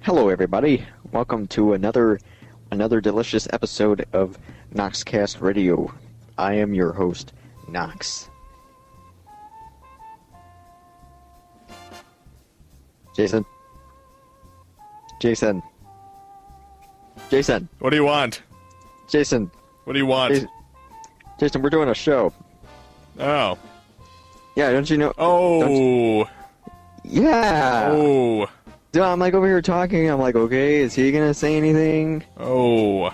Hello, everybody. Welcome to another delicious episode of KnoxKast Radio. I am your host, Knox. Jason. What do you want? Jason. What do you want? Jason, we're doing a show. Oh. Yeah, don't you know? Oh. Yeah. Oh. Dude, I'm like over here talking. I'm like, okay, is he gonna say anything? Oh.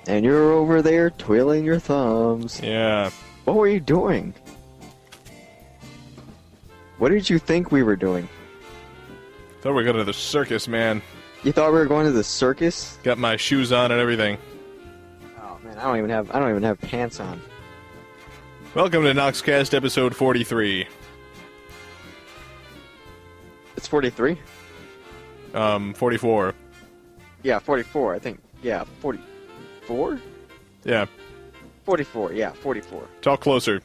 And you're over there twiddling your thumbs. Yeah. What were you doing? What did you think we were doing? Thought we were going to the circus, man. You thought we were going to the circus? Got my shoes on and everything. Oh man, I don't even have pants on. Welcome to KnoxKast episode 43. It's 43? 44. Yeah, 44, I think. Yeah, 44? Yeah. 44, yeah, 44. Talk closer.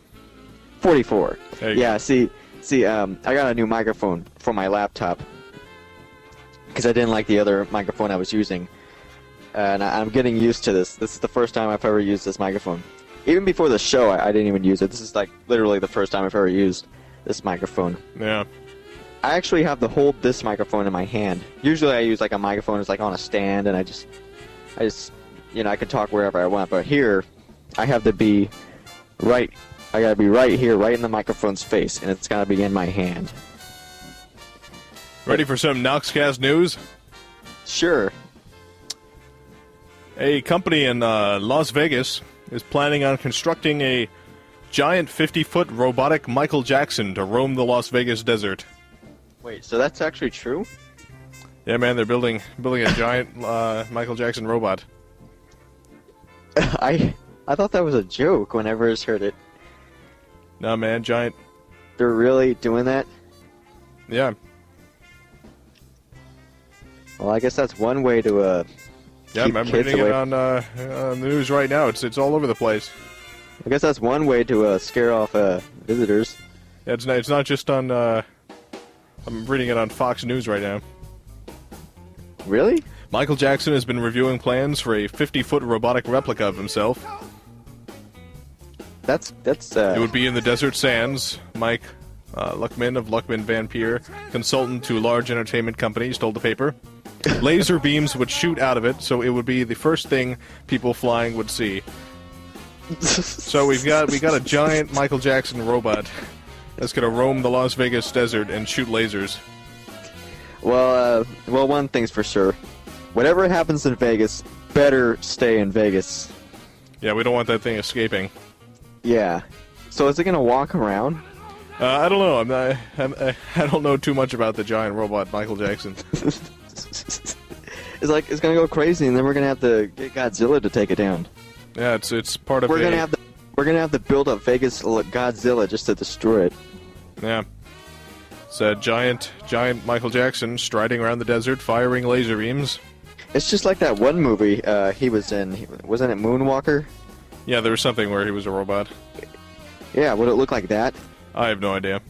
44. Yeah, see, I got a new microphone for my laptop. Because I didn't like the other microphone I was using. And I'm getting used to this. This is the first time I've ever used this microphone. Even before the show, I didn't even use it. This is like literally the first time I've ever used this microphone. Yeah. I actually have to hold this microphone in my hand. Usually I use like a microphone that's like on a stand and I just, you know, I can talk wherever I want. But here, I have to be I gotta be right here, right in the microphone's face, and it's gotta be in my hand. Ready for some KnoxKast news? Sure. A company in Las Vegas is planning on constructing a giant 50-foot robotic Michael Jackson to roam the Las Vegas desert. Wait, so that's actually true? Yeah, man, they're building a giant Michael Jackson robot. I thought that was a joke whenever I heard it. No, man, giant. They're really doing that? Yeah. Well, I guess that's one way to Yeah, I'm reading it on the news right now. It's all over the place. I guess that's one way to scare off visitors. Yeah, it's not just on. I'm reading it on Fox News right now. Really? Michael Jackson has been reviewing plans for a 50-foot robotic replica of himself. That's. It would be in the desert sands. Mike Luckman of Luckman Van Peer, consultant to large entertainment companies, told the paper. Laser beams would shoot out of it, so it would be the first thing people flying would see. So we got a giant Michael Jackson robot that's gonna roam the Las Vegas desert and shoot lasers. Well, one thing's for sure. Whatever happens in Vegas, better stay in Vegas. Yeah, we don't want that thing escaping. Yeah. So is it gonna walk around? I don't know. I don't know too much about the giant robot Michael Jackson. It's gonna go crazy, and then we're gonna have to get Godzilla to take it down. Yeah, it's part of. We're gonna have to build up Vegas Godzilla just to destroy it. Yeah, it's a giant Michael Jackson striding around the desert, firing laser beams. It's just like that one movie he was in. Wasn't it Moonwalker? Yeah, there was something where he was a robot. Yeah, would it look like that? I have no idea.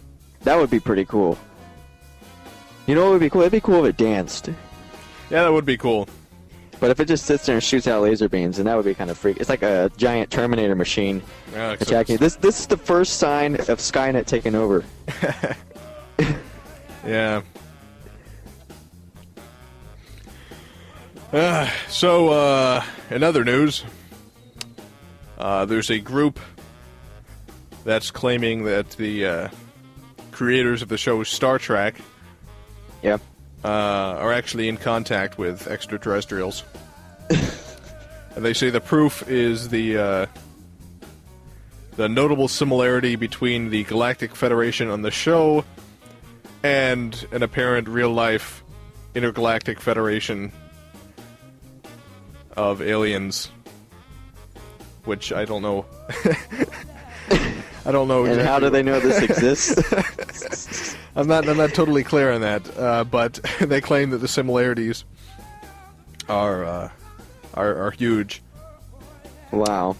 That would be pretty cool. You know what would be cool? It'd be cool if it danced. Yeah, that would be cool. But if it just sits there and shoots out laser beams, then that would be kind of freaky. It's like a giant Terminator machine attacking. This is the first sign of Skynet taking over. Yeah. So, in other news, there's a group that's claiming that the creators of the show Star Trek are actually in contact with extraterrestrials. And they say the proof is the notable similarity between the Galactic Federation on the show and an apparent real-life intergalactic federation of aliens, which I don't know. I don't know exactly. And how do they know this exists? I'm not totally clear on that, but they claim that the similarities are huge. Wow.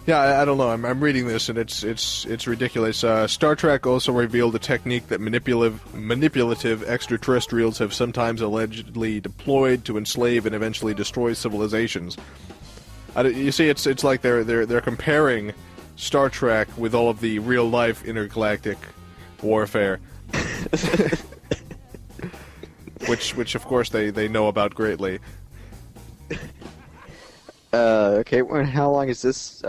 Yeah, I don't know. I'm reading this, and it's ridiculous. Star Trek also revealed a technique that manipulative extraterrestrials have sometimes allegedly deployed to enslave and eventually destroy civilizations. You see, it's like they're comparing Star Trek with all of the real life intergalactic warfare, which of course they know about greatly. Okay, how long has this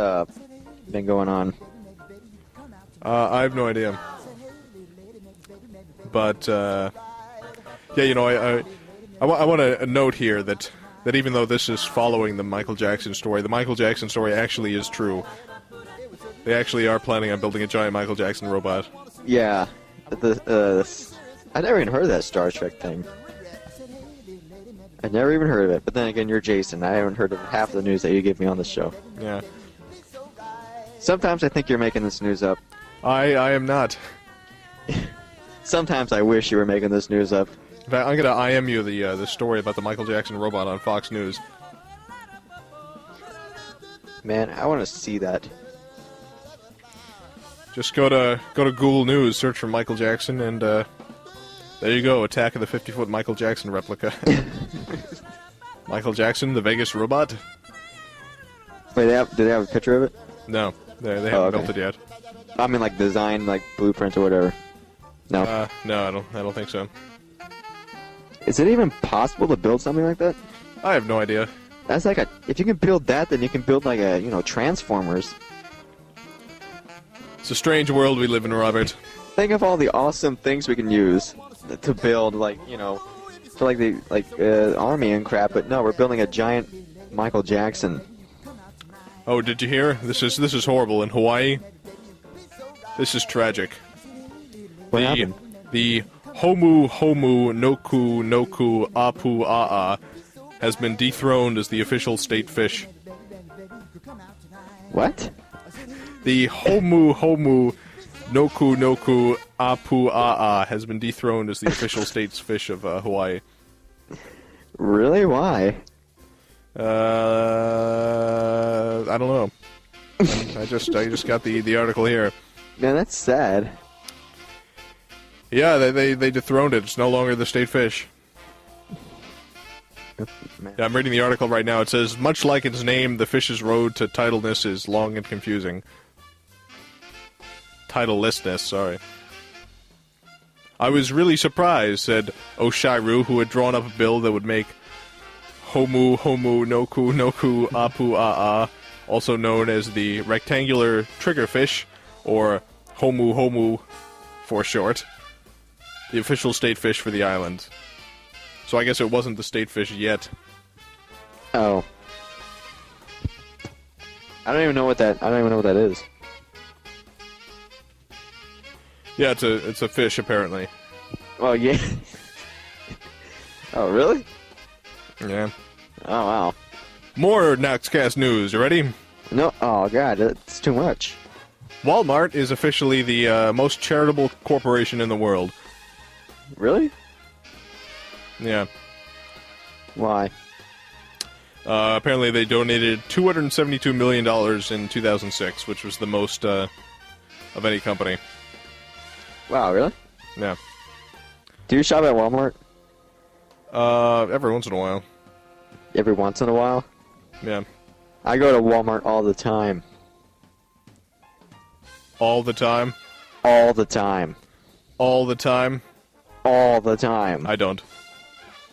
been going on? I have no idea. But, yeah, you know, I want to note here that even though this is following the Michael Jackson story, the Michael Jackson story actually is true. They actually are planning on building a giant Michael Jackson robot. Yeah. I never even heard of that Star Trek thing. I never even heard of it, but then again, you're Jason. I haven't heard of half the news that you give me on this show. Yeah. Sometimes I think you're making this news up. I am not. Sometimes I wish you were making this news up. In fact, I'm going to IM you the story about the Michael Jackson robot on Fox News. Man, I want to see that. Just go to Google News, search for Michael Jackson, and there you go, Attack of the 50-foot Michael Jackson replica. Michael Jackson, the Vegas robot? Wait, do they have a picture of it? No, they haven't built it yet. I mean, like design, like blueprint or whatever. No. No, I don't think so. Is it even possible to build something like that? I have no idea. That's like if you can build that, then you can build like Transformers. It's a strange world we live in, Robert. Think of all the awesome things we can use to build, for like the army and crap. But no, we're building a giant Michael Jackson. Oh, did you hear? This is horrible in Hawaii. This is tragic. What happened? The Humuhmunukunuku apu has been dethroned as the official state fish. What? The Humuhmunukunuku apu has been dethroned as the official state's fish of Hawaii. Really? Why? I don't know. I just got the article here. Man, that's sad. Yeah, they dethroned it. It's no longer the state fish. Man. Yeah, I'm reading the article right now. It says, much like its name, the fish's road to titleness is long and confusing. Titlelessness, sorry. I was really surprised, said Oshiru, who had drawn up a bill that would make Humuhmunukunuku apu also known as the rectangular triggerfish, or Humuhmu for short, the official state fish for the island. So I guess it wasn't the state fish yet. Oh. I don't even know what that is. Yeah, it's a fish apparently. Oh yeah. Oh really? Yeah. Oh wow. More KnoxKast news. You ready? No. Oh god, that's too much. Walmart is officially the most charitable corporation in the world. Really? Yeah. Why? Apparently they donated $272 million in 2006, which was the most of any company. Wow, really? Yeah. Do you shop at Walmart? Every once in a while. Every once in a while? Yeah. I go to Walmart all the time. All the time? All the time. All the time? All the time. I don't.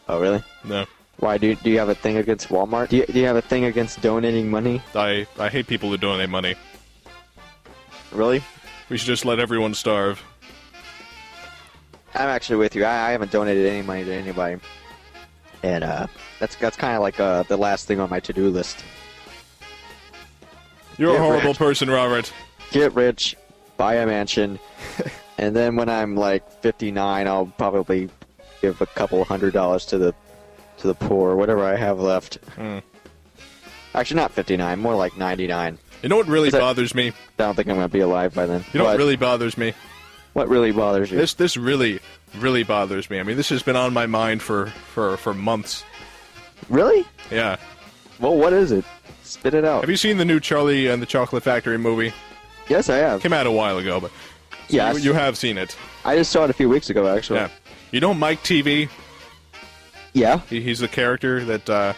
Oh, really? No. Why? Do you have a thing against Walmart? Do you have a thing against donating money? I hate people who donate money. Really? We should just let everyone starve. I'm actually with you. I haven't donated any money to anybody. And that's kind of like the last thing on my to-do list. You're a horrible person, Robert. Get rich, buy a mansion, and then when I'm like 59, I'll probably give a couple $100 to the poor, whatever I have left. Actually, not 59, more like 99. You know what really bothers me? I don't think I'm going to be alive by then. You know what really bothers me? What really bothers you? This really, really bothers me. I mean, this has been on my mind for months. Really? Yeah. Well, what is it? Spit it out. Have you seen the new Charlie and the Chocolate Factory movie? Yes, I have. Came out a while ago, but so yes. you have seen it. I just saw it a few weeks ago, actually. Yeah. You know Mike TV? Yeah. He's the character that.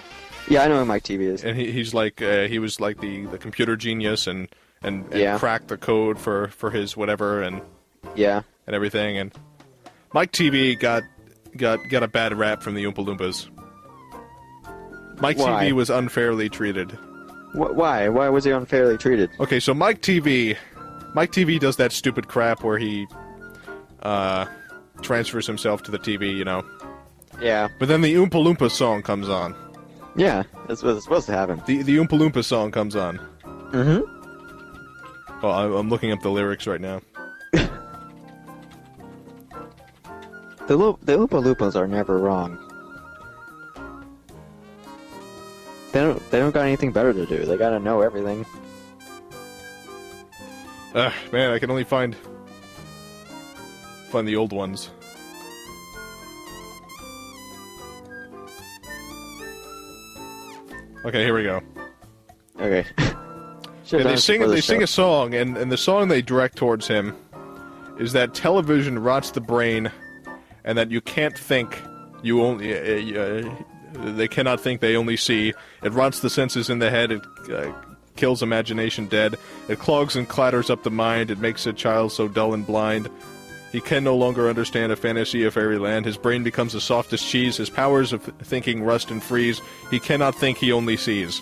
Yeah, I know who Mike TV is. And he's like he was like the computer genius and yeah. cracked the code for his whatever and yeah and everything. And Mike TV got a bad rap from the Oompa Loompas. Mike Why? TV was unfairly treated. Why? Why was he unfairly treated? Okay, so Mike TV does that stupid crap where he transfers himself to the TV, you know. Yeah. But then the Oompa Loompa song comes on. Yeah, that's what's supposed to happen. The Oompa Loompa song comes on. Mm-hmm. Oh, I'm looking up the lyrics right now. The Oompa Loompas are never wrong. They don't got anything better to do. They gotta know everything. Man, I can only find the old ones. Okay, here we go. Okay. Yeah, they sing a song, and the song they direct towards him is that television rots the brain, and that you can't think, you only they cannot think, they only see. It rots the senses in the head. It kills imagination dead. It clogs and clatters up the mind. It makes a child so dull and blind. He can no longer understand a fantasy of fairyland. His brain becomes the softest cheese. His powers of thinking rust and freeze. He cannot think, he only sees.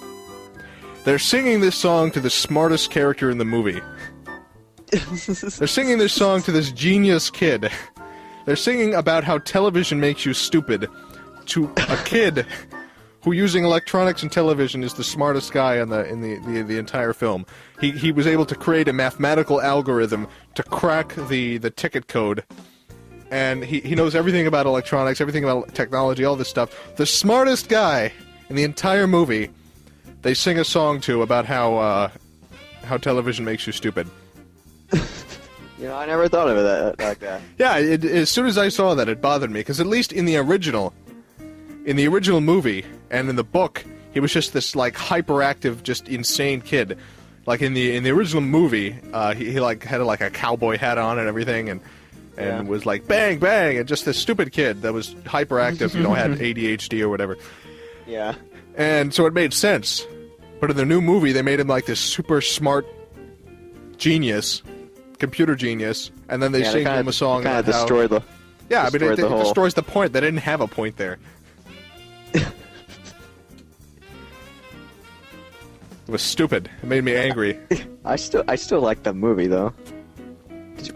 They're singing this song to the smartest character in the movie. They're singing this song to this genius kid. They're singing about how television makes you stupid to a kid who, using electronics and television, is the smartest guy in the entire film. He was able to create a mathematical algorithm to crack the ticket code, and he knows everything about electronics, everything about technology, all this stuff. The smartest guy in the entire movie, they sing a song to about how television makes you stupid. You know, I never thought of it like that. Yeah, as soon as I saw that, it bothered me, because at least in the original movie and in the book, he was just this like hyperactive, just insane kid. Like in the original movie, he like had like a cowboy hat on and everything, and was like bang bang, and just this stupid kid that was hyperactive, you know, had ADHD or whatever. Yeah. And so it made sense. But in the new movie, they made him like this super smart genius, computer genius, and then they sing him a song kind of about destroyed how... the... Yeah, but it whole... destroys the point. They didn't have a point there. It was stupid. It made me angry. I still like the movie, though.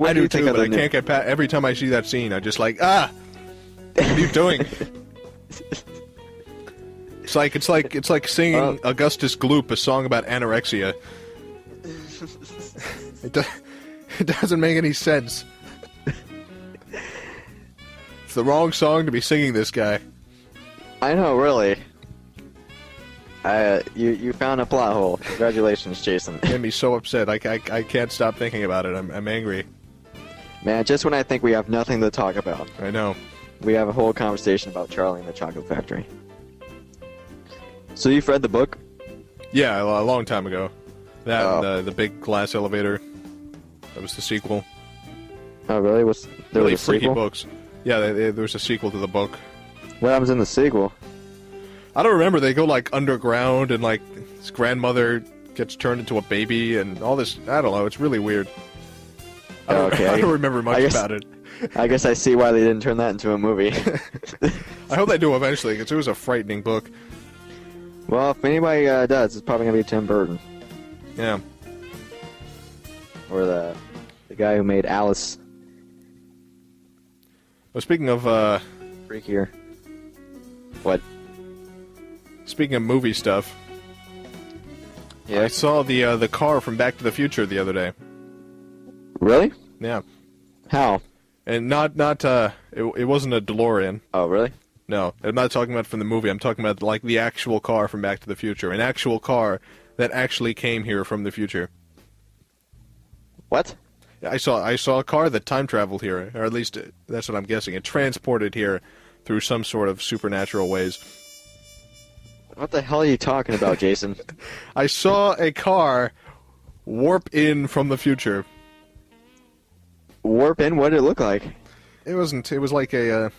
I do too, but I can't get past... Every time I see that scene, I just like, what are you doing? It's like singing Augustus Gloop, a song about anorexia. It doesn't make any sense. It's the wrong song to be singing this guy. I know, really. You found a plot hole. Congratulations, Jason. It made me so upset. I can't stop thinking about it. I'm angry. Man, just when I think we have nothing to talk about. I know. We have a whole conversation about Charlie and the Chocolate Factory. So you've read the book? Yeah, a long time ago. That and the big glass elevator. That was the sequel. Oh, really? There really was a freaky sequel? books. Yeah, there was a sequel to the book. What happens in the sequel? I don't remember. They go like underground, and like his grandmother gets turned into a baby, and all this. I don't know. It's really weird. I don't remember much about it. I guess I see why they didn't turn that into a movie. I hope they do eventually, because it was a frightening book. Well, if anybody does, it's probably gonna be Tim Burton. Yeah. Or the guy who made Alice. Well, speaking of freakier. What? Speaking of movie stuff. Yeah. I saw the car from Back to the Future the other day. Really? Yeah. How? And it wasn't a DeLorean. Oh, really? No, I'm not talking about from the movie. I'm talking about like the actual car from Back to the Future, an actual car that actually came here from the future. What? I saw a car that time traveled here, or at least that's what I'm guessing. It transported here through some sort of supernatural ways. What the hell are you talking about, Jason? I saw a car warp in from the future. Warp in? What did it look like? It wasn't. It was like a.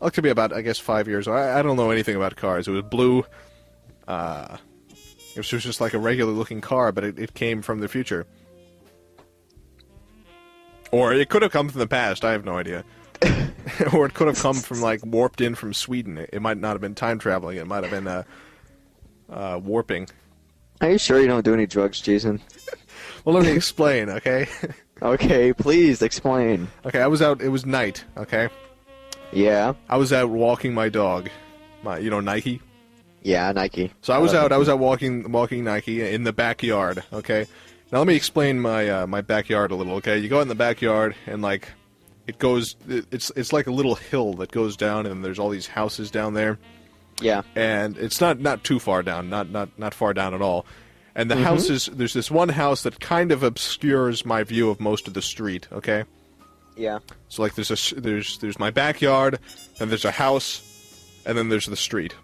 Looked to be about, I guess, 5 years old. I don't know anything about cars. It was blue. It was just like a regular-looking car, but it came from the future. Or it could have come from the past. I have no idea. Or it could have come from, like, warped in from Sweden. It might not have been time traveling. It might have been warping. Are you sure you don't do any drugs, Jason? Well, let me explain, okay? Okay, please explain. Okay, I was out. It was night, okay? Yeah. I was out walking my dog. Nike? Yeah, Nike. So I was out walking Nike in the backyard, okay? Now let me explain my backyard a little, okay? You go in the backyard and like it's like a little hill that goes down and there's all these houses down there. Yeah. And it's not too far down, not far down at all. And the houses, there's this one house that kind of obscures my view of most of the street, okay? Yeah. So like there's my backyard, and there's a house, and then there's the street.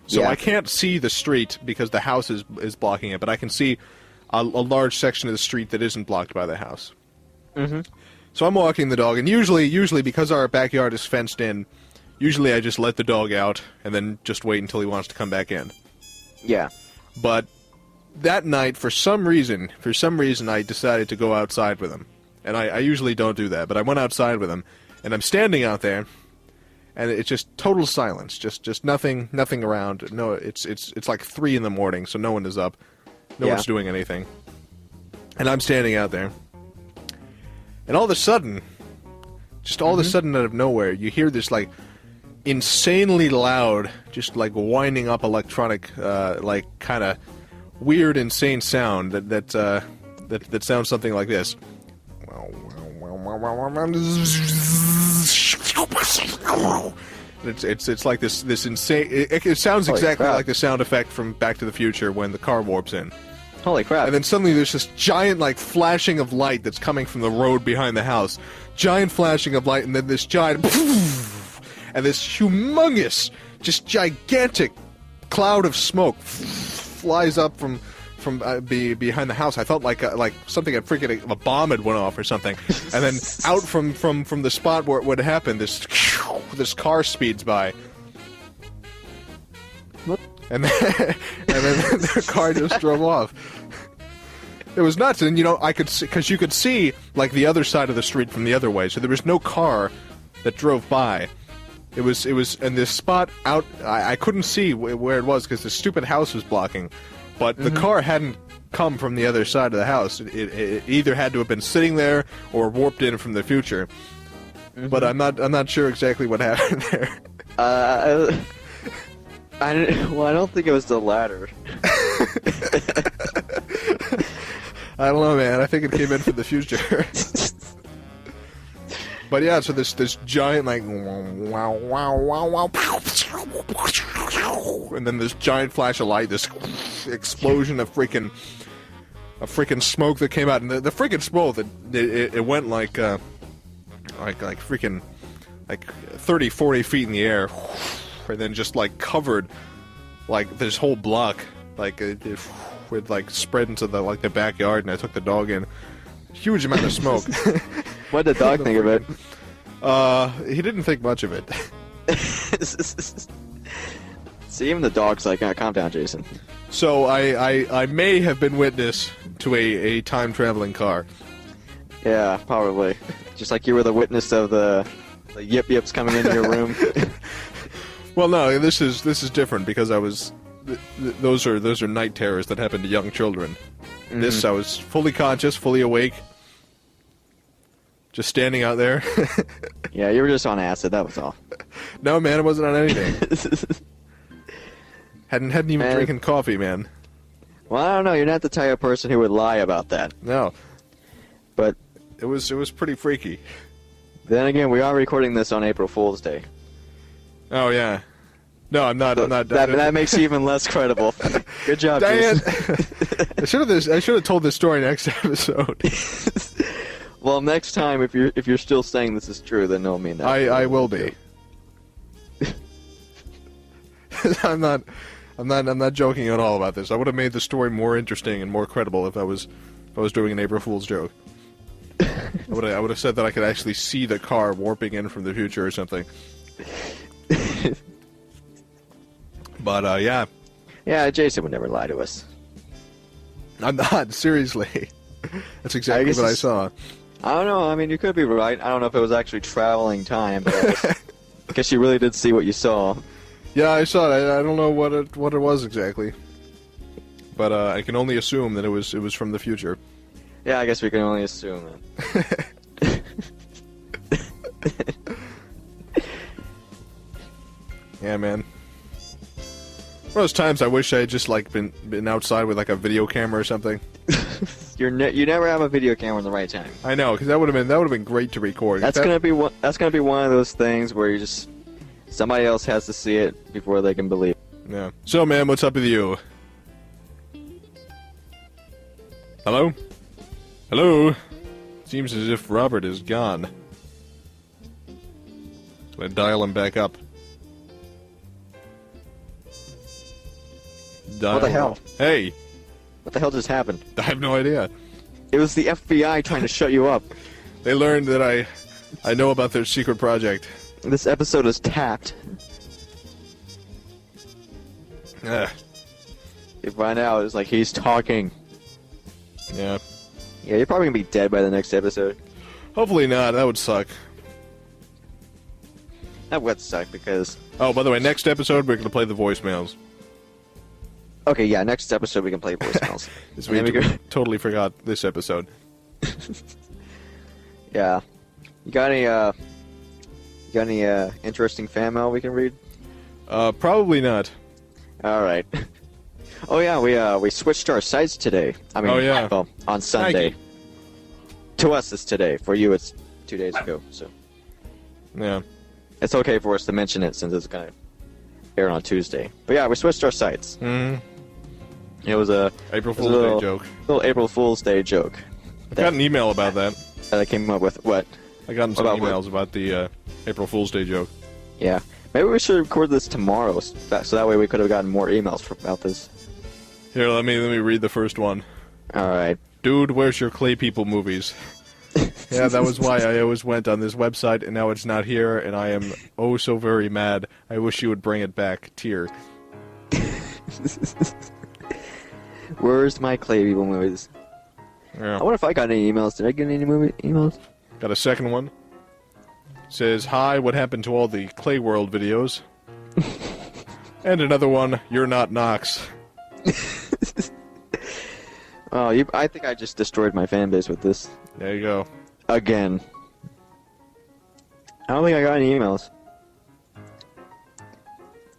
So I can't see the street because the house is blocking it, but I can see a large section of the street that isn't blocked by the house. Mm-hmm. So I'm walking the dog, and usually because our backyard is fenced in, usually I just let the dog out and then just wait until he wants to come back in. Yeah. But that night, for some reason, I decided to go outside with him. And I usually don't do that, but I went outside with him, and I'm standing out there, and it's just total silence, just nothing around. No, it's like 3 in the morning, so no one is up, no one's doing anything, and I'm standing out there, and all of a sudden, out of nowhere, you hear this like insanely loud, just like winding up electronic, like kind of weird, insane sound that sounds something like this. It's like this insane. It sounds exactly like the sound effect from Back to the Future when the car warps in. Holy crap! And then suddenly there's this giant like flashing of light that's coming from the road behind the house. Giant flashing of light, and then this giant and this humongous, just gigantic cloud of smoke flies up from behind the house. I felt like something had freaking a bomb had went off or something. And then out from the spot where it would happen, this car speeds by. What? And then the car just drove off. It was nuts, and I could see, because you could see like the other side of the street from the other way, so there was no car that drove by. It was in this spot out. I couldn't see where it was because the stupid house was blocking. But the car hadn't come from the other side of the house. It either had to have been sitting there or warped in from the future. But I'm not sure exactly what happened there. I don't think it was the latter. I don't know, man. I think it came in from the future. But yeah, so this giant like wow wow wow wow, and then this giant flash of light, this explosion of freaking smoke that came out, and the freaking smoke that it went like freaking like 30, 40 feet in the air, and then just like covered like this whole block, like it like spread into the backyard, and I took the dog in. Huge amount of smoke. What did the dog think of it? He didn't think much of it. See, even the dog's like, calm down, Jason. So I may have been witness to a time-traveling car. Yeah, probably. Just like you were the witness of the yip-yips coming into your room. Well, no, this is different because I was... Those are night terrors that happen to young children. This, I was fully conscious, fully awake, just standing out there. Yeah, you were just on acid, that was all. No, man, I wasn't on anything. hadn't even drinking coffee, man. Well, I don't know, you're not the type of person who would lie about that. No. But it was pretty freaky. Then again, we are recording this on April Fool's Day. Oh, yeah. No, I'm not. That makes you even less credible. Good job, Dang Jason. it. I should have told this story next episode. Well, next time, if you're still saying this is true, then no, mean that. I will be. I'm not I'm not joking at all about this. I would have made the story more interesting and more credible if I was doing an April Fool's joke. I would have said that I could actually see the car warping in from the future or something. But yeah. Yeah, Jason would never lie to us. I'm not, seriously. That's exactly what I saw. I don't know. I mean, you could be right. I don't know if it was actually traveling time, but I guess you really did see what you saw. Yeah, I saw it. I don't know what it was exactly, but I can only assume that it was from the future. Yeah, I guess we can only assume it. Yeah, man. One of those times I wish I had just like been outside with like a video camera or something. You never have a video camera in the right time. I know, because that would have been great to record. That's gonna be one of those things where you just somebody else has to see it before they can believe. Yeah. So, man, what's up with you? Hello? Hello? Seems as if Robert is gone. So I dial him back up. What the hell? Hey! What the hell just happened? I have no idea. It was the FBI trying to shut you up. They learned that I know about their secret project. This episode is tapped. Yeah. You find out it's like he's talking. Yeah. Yeah, you're probably gonna be dead by the next episode. Hopefully not. That would suck. That would suck because... Oh, by the way, next episode we're gonna play the voicemails. Okay, yeah, next episode we can play voicemails. We totally forgot this episode. Yeah. You got any interesting fan mail we can read? Probably not. All right. Oh yeah, we switched our sites today. I mean, well, on Sunday. Nike. To us it's today. For you it's 2 days ago. So yeah, it's okay for us to mention it since it's gonna air on Tuesday. But yeah, we switched our sites. Mm-hmm. It was a April Fool's Day joke. Little April Fool's Day joke. I got an email about that. That I came up with what? I got some emails about the April Fool's Day joke. Yeah. Maybe we should record this tomorrow, so that way we could have gotten more emails about this. Here, let me read the first one. All right. Dude, where's your Clay People movies? Yeah, that was why I always went on this website, and now it's not here, and I am oh so very mad. I wish you would bring it back. Tear. Where's my Clay People movies? Yeah. I wonder if I got any emails. Did I get any emails? Got a second one. Says, hi, what happened to all the Clay World videos? And another one, you're not Knox. Oh, I think I just destroyed my fan base with this. There you go. Again. I don't think I got any emails.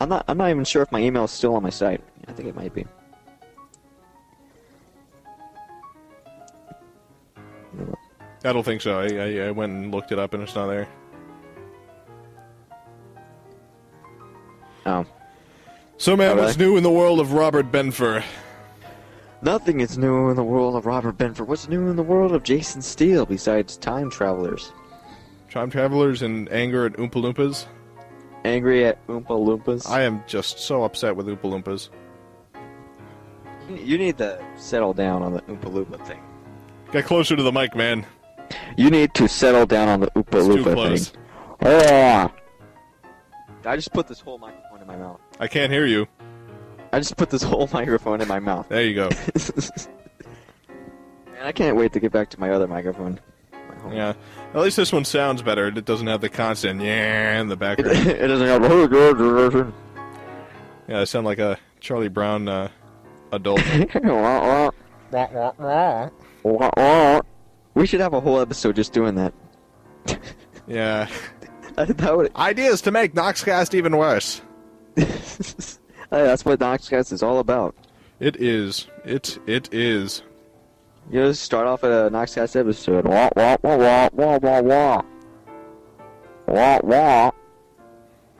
I'm not even sure if my email is still on my site. I think it might be. I don't think so. I went and looked it up and it's not there. Oh. So, man, really? What's new in the world of Robert Benfer? Nothing is new in the world of Robert Benfer. What's new in the world of Jason Steele besides time travelers? Time travelers and anger at Oompa Loompas? Angry at Oompa Loompas? I am just so upset with Oompa Loompas. You need to settle down on the Oompa Loompa thing. Get closer to the mic, man. You need to settle down on the Oompa It's too Loompa close. thing. Oh. I just put this whole microphone in my mouth. I can't hear you. I just put this whole microphone in my mouth. There you go. Man, I can't wait to get back to my other microphone. Yeah. At least this one sounds better. It doesn't have the constant yeah in the background. It doesn't have... Yeah, I sound like a Charlie Brown adult. We should have a whole episode just doing that. Yeah. That would... Ideas to make KnoxKast even worse. That's what KnoxKast is all about. It is. It is. You just start off at a KnoxKast episode. Wah, wah, wah, wah, wah, wah, wah. Wah, wah.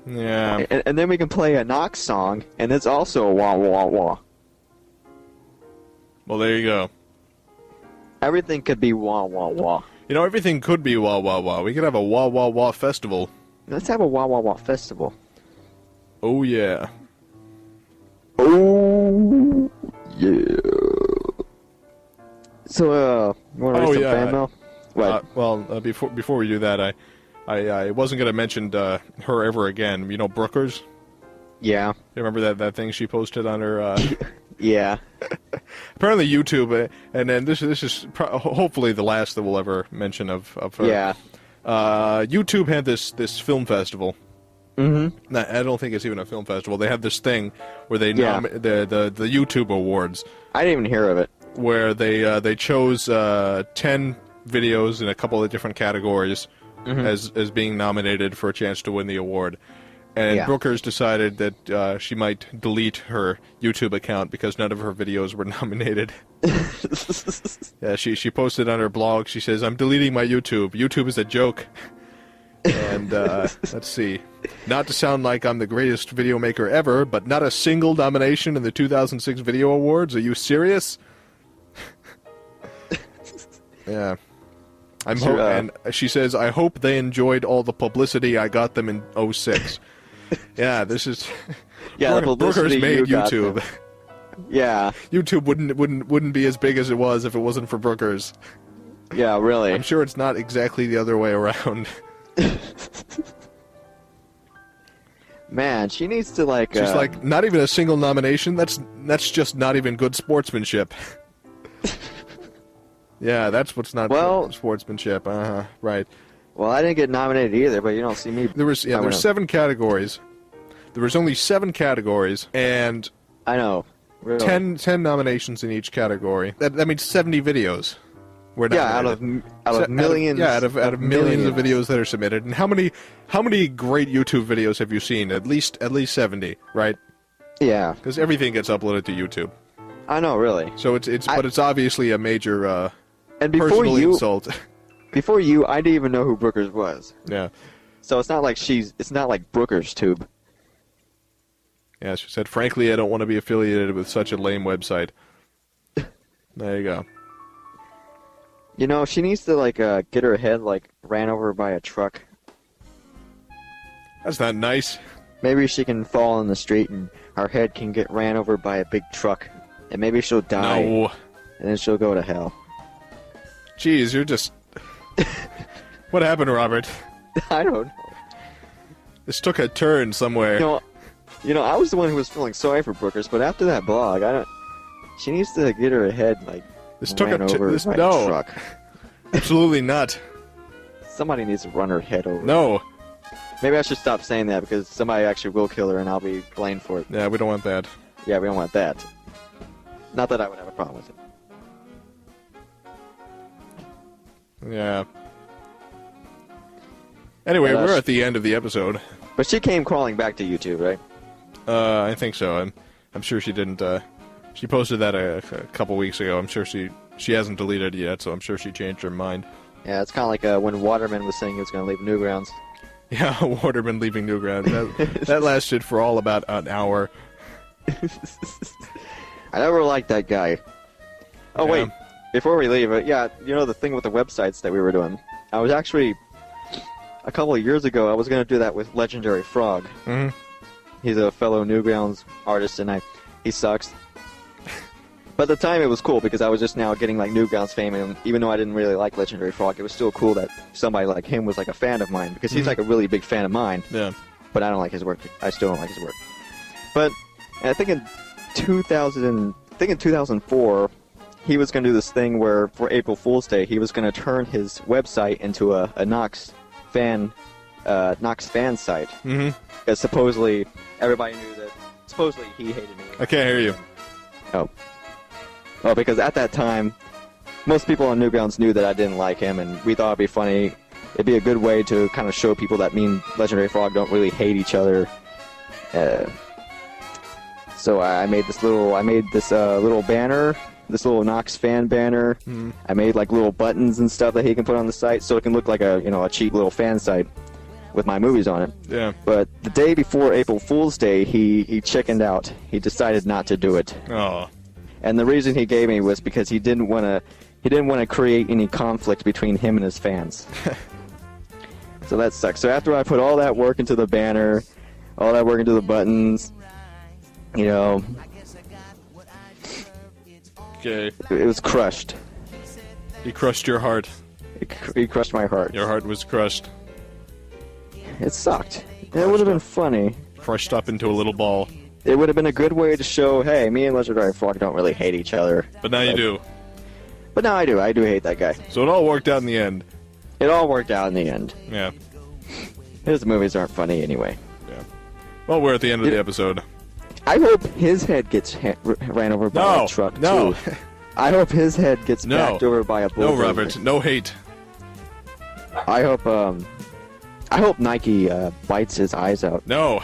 Yeah. And then we can play a Knox song, and it's also a wah, wah, wah. Well, there you go. Everything could be wah, wah, wah. You know, everything could be wah, wah, wah. We could have a wah, wah, wah festival. Let's have a wah, wah, wah festival. Oh, yeah. Oh, yeah. So, you want to read some fan mail? What? Before we do that, I wasn't going to mention her ever again. You know, Brookers? Yeah. You remember that thing she posted on her... Yeah. Apparently YouTube, and then this is hopefully the last that we'll ever mention of her. Yeah. YouTube had this film festival. Mm-hmm. I don't think it's even a film festival. They have this thing where they the YouTube Awards. I didn't even hear of it. Where they chose 10 videos in a couple of different categories as being nominated for a chance to win the award. And Brookers decided that she might delete her YouTube account because none of her videos were nominated. Yeah, she posted on her blog, she says, "I'm deleting my YouTube. YouTube is a joke." And let's see. Not to sound like I'm the greatest video maker ever, but not a single nomination in the 2006 Video Awards? Are you serious? Yeah. And she says, "I hope they enjoyed all the publicity I got them in 06. Yeah, this is... Yeah, the publicity Brookers made you YouTube. Got yeah. YouTube wouldn't be as big as it was if it wasn't for Brookers. Yeah, really. I'm sure it's not exactly the other way around. Man, she needs to like... She's like, not even a single nomination? That's just not even good sportsmanship. Yeah, that's what's not good sportsmanship. Right. Well, I didn't get nominated either, but you don't see me... There were 7 categories. There was only 7 categories, and... I know. Really. 10 nominations in each category. That means 70 videos were nominated. out of millions. Out of millions of videos that are submitted. And how many great YouTube videos have you seen? At least 70, right? Yeah. Because everything gets uploaded to YouTube. I know, really. So it's obviously a major and personal insult. Before you, I didn't even know who Brookers was. Yeah. So it's not like Brookers Tube. Yeah, she said, "Frankly, I don't want to be affiliated with such a lame website." There you go. You know, she needs to get her head ran over by a truck. That's not nice. Maybe she can fall in the street and her head can get ran over by a big truck, and maybe she'll die. No. And then she'll go to hell. Jeez, you're just... What happened, Robert? I don't know. This took a turn somewhere. You know, I was the one who was feeling sorry for Brookers, but after that blog, she needs to get her head ran over by a truck. Absolutely not. Somebody needs to run her head over. No. Maybe I should stop saying that because somebody actually will kill her and I'll be blamed for it. Yeah, we don't want that. Yeah, we don't want that. Not that I would have a problem with it. Yeah. Anyway, we're at the end of the episode. But she came crawling back to YouTube, right? I think so. I'm sure she didn't. She posted that a couple weeks ago. I'm sure she hasn't deleted it yet, so I'm sure she changed her mind. Yeah, it's kind of like when Waterman was saying he was going to leave Newgrounds. Yeah, Waterman leaving Newgrounds. That lasted for all about an hour. I never liked that guy. Oh, wait. Before we leave, you know the thing with the websites that we were doing? I was actually... A couple of years ago, I was going to do that with Legendary Frog. Mm-hmm. He's a fellow Newgrounds artist, and he sucks. But at the time, it was cool, because I was just now getting, Newgrounds fame, and even though I didn't really like Legendary Frog, it was still cool that somebody like him was, a fan of mine, because he's, a really big fan of mine. Yeah. But I don't like his work. I still don't like his work. But I think in 2004, he was going to do this thing where, for April Fool's Day, he was going to turn his website into a Knox fan site. Mm-hmm. Because supposedly everybody knew that. Supposedly he hated me. I can't hear you. Oh, because at that time, most people on Newgrounds knew that I didn't like him, and we thought it'd be funny. It'd be a good way to kind of show people that me and Legendary Frog don't really hate each other. So I made this little banner. This little Knox fan banner. Mm. I made little buttons and stuff that he can put on the site, so it can look like a cheap little fan site with my movies on it. Yeah. But the day before April Fool's Day, he chickened out. He decided not to do it. Oh. And the reason he gave me was because he didn't want to create any conflict between him and his fans. So that sucks. So after I put all that work into the banner, all that work into the buttons, Okay. It was crushed. He crushed your heart. He crushed my heart. Your heart was crushed. It sucked. It would have been funny. Crushed up into a little ball. It would have been a good way to show, hey, me and Legendary Frog don't really hate each other. But now you do. But now I do. I do hate that guy. So it all worked out in the end. It all worked out in the end. Yeah. His movies aren't funny anyway. Yeah. Well, we're at the end of the episode. I hope his head gets ran over by a truck, No. too. I hope his head gets No. backed over by a bulldozer. No, Robert. No hate. I hope Nike bites his eyes out. No.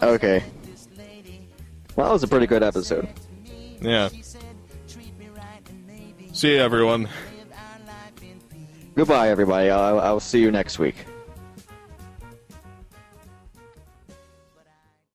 Okay. Well, that was a pretty good episode. Yeah. See you, everyone. Goodbye, everybody. I'll see you next week.